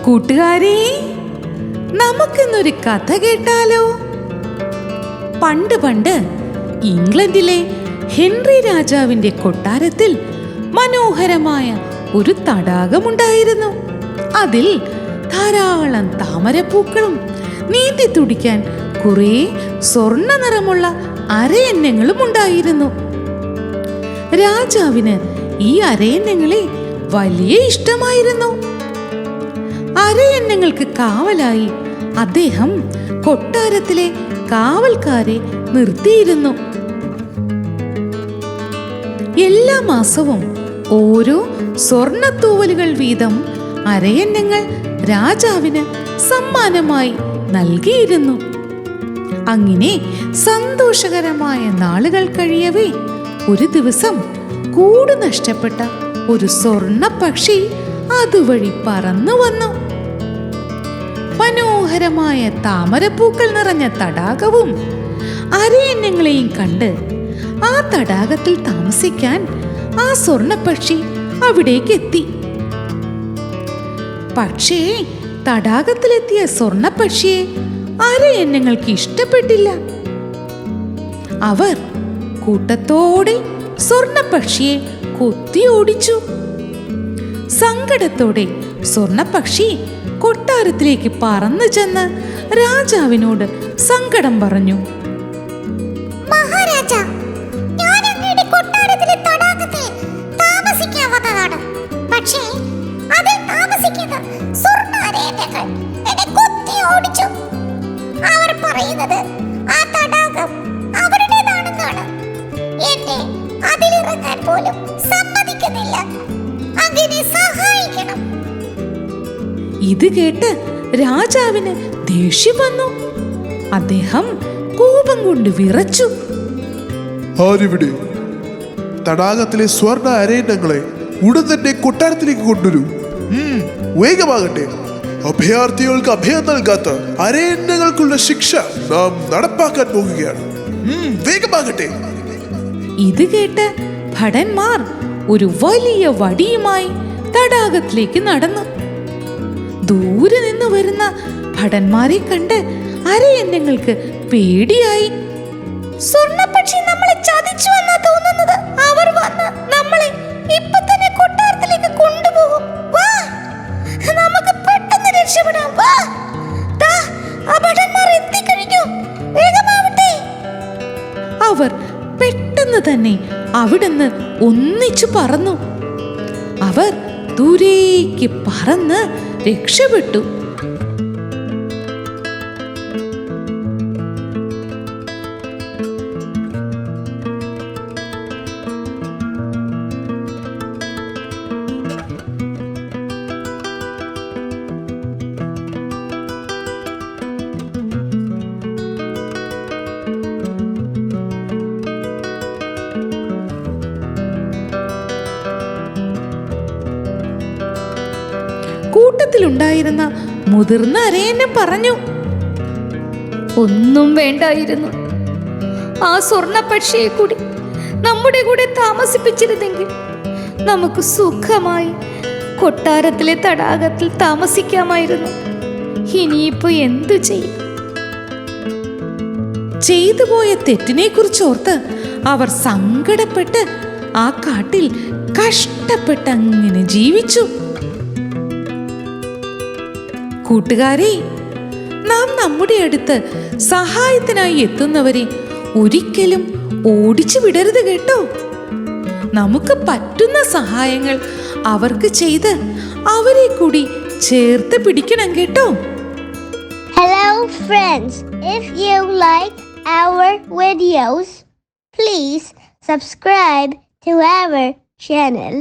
കൂട്ടുകാരെ, നമുക്കിന്നൊരു കഥ കേട്ടാലോ? പണ്ട് പണ്ട് ഇംഗ്ലണ്ടിലെ ഹെൻറി രാജാവിന്റെ കൊട്ടാരത്തിൽ മനോഹരമായ ഒരു തടാകമുണ്ടായിരുന്നു. അതിൽ ധാരാളം താമരപ്പൂക്കളും നീന്തി തുടിക്കാൻ കുറേ സ്വർണ്ണ നിറമുള്ള അരയന്നങ്ങളും ഉണ്ടായിരുന്നു. രാജാവിന് ഈ അരയന്നങ്ങളെ വലിയ ഇഷ്ടമായിരുന്നു. അരയന്നങ്ങൾക്ക് കാവലായി അദ്ദേഹം കൊട്ടാരത്തിലെ കാവൽക്കാരെ നിർത്തിയിരുന്നു. എല്ലാ മാസവും ഓരോ സ്വർണ്ണത്തൂവലുകൾ വീതം അരയന്നങ്ങൾ രാജാവിന് സമ്മാനമായി നൽകിയിരുന്നു. അങ്ങനെ സന്തോഷകരമായ നാളുകൾ കഴിയവേ ഒരു ദിവസം കൂട് നഷ്ടപ്പെട്ട ഒരു സ്വർണ്ണ പക്ഷി അതുവഴി പറന്നു വന്നു. മനോഹരമായ താമരപ്പൂക്കൾ നിറഞ്ഞ തടാകവും അരയന്നങ്ങളെയും കണ്ട് ആ തടാകത്തിൽ താമസിക്കാൻ ആ സ്വർണ്ണപ്പക്ഷി അവിടേക്ക് എത്തി. പക്ഷേ തടാകത്തിലെത്തിയ സ്വർണ്ണപ്പക്ഷിയെ അരയന്നങ്ങൾക്ക് ഇഷ്ടപ്പെട്ടില്ല. അവർ കൂട്ടത്തോടെ സ്വർണ്ണപ്പക്ഷിയെ കൊത്തി ഓടിച്ചു. സങ്കടത്തോടെ സ്വർണ്ണപ്പക്ഷി കൊട്ടാരത്തിലേക്ക് പറന്നു ചെന്ന് രാജാവിനോട് സങ്കടം പറഞ്ഞു. മഹാരാജാ, ഞാൻ അങ്ങയുടെ കൊട്ടാരത്തിലെ തടാകത്തിൽ താമസിക്കാൻ വന്നതാണ്. പക്ഷേ അതിൽ താമസിക്കുന്ന സ്വർണ്ണ അരയന്നങ്ങൾ എന്നെ കൊത്തി ഓടിച്ചു. അവർ പറയുന്നത് ആ തടാകം അവരുടേതാണെന്നാണ്. എന്നെ അതിലിറങ്ങാൻ പോലും സമ്മതിക്കുന്നില്ല. അങ്ങനെ സഹായിക്കണം. ഇത് കേട്ട് രാജാവിന് ദേഷ്യം വന്നു. അദ്ദേഹം കോപം കൊണ്ട് വിറച്ചു. ആരിവിടെ? തടാകത്തിലെ സ്വർണ്ണ അരയന്നങ്ങളെ ഉടൻ തന്നെ കൊട്ടാരത്തിലേക്ക് കൊണ്ടുവരൂ. വേഗമാകട്ടെ. അഭയാർത്ഥികൾക്ക് അഭയം നൽകാത്ത അരയന്നങ്ങൾക്കുള്ള ശിക്ഷ നാം നടപ്പാക്കാൻ പോകുകയാണ്. വേഗമാകട്ടെ. ഇത് കേട്ട് ഭടന്മാർ ഒരു വലിയ വടിയുമായി തടാകത്തിലേക്ക് നടന്നു. ദൂരെ നിന്ന് വരുന്ന ഭടന്മാരെ കണ്ട് അരയന്നങ്ങൾക്ക് പേടിയായി. സ്വർണ്ണപ്പക്ഷി നമ്മളെ ചതിച്ചു എന്നാ തോന്നുന്നത്. അവർ വന്ന് നമ്മളെ ഇപ്പൊ തന്നെ കൊട്ടാരത്തിലേക്ക് കൊണ്ടുപോകും. വാ, നമുക്ക് പെട്ടെന്ന് രക്ഷപ്പെടാം. വാ, ദാ ആ ഭടന്മാർ എത്തിക്കഴിഞ്ഞു. വേഗമാവട്ടെ. അവർ പെട്ടെന്ന് തന്നെ അവിടുന്ന് ഒന്നിച്ചു പറന്നു. അവർ ദൂരേക്ക് പറന്ന് രക്ഷപ്പെട്ടു. കൂട്ടത്തിലുണ്ടായിരുന്ന മുതിർന്ന അരയന്നം പറഞ്ഞു, ഒന്നും വേണ്ടായിരുന്നു. ആ സ്വർണ്ണപ്പക്ഷിയെ കൂടി നമ്മുടെ കൂടെ താമസിപ്പിച്ചിരുന്നെങ്കിൽ നമുക്ക് സുഖമായി കൊട്ടാരത്തിലെ തടാകത്തിൽ താമസിക്കാമായിരുന്നു. ഇനിയിപ്പോ എന്തു ചെയ്യും? ചെയ്തുപോയ തെറ്റിനെ കുറിച്ചോർത്ത് അവർ സങ്കടപ്പെട്ട് ആ കാട്ടിൽ കഷ്ടപ്പെട്ട് അങ്ങനെ ജീവിച്ചു. കൂട്ടുകാരെ, നാം നമ്മുടെ അടുത്ത് സഹായത്തിനായി എത്തുന്നവരെ ഒരിക്കലും ഓടിച്ചു വിടരുത് കേട്ടോ. നമുക്ക് പറ്റുന്ന സഹായങ്ങൾ അവർക്ക് ചെയ്ത് അവരെ കൂടി ചേർത്ത് പിടിക്കണം കേട്ടോ. Hello friends, if you like our videos, please subscribe to our channel.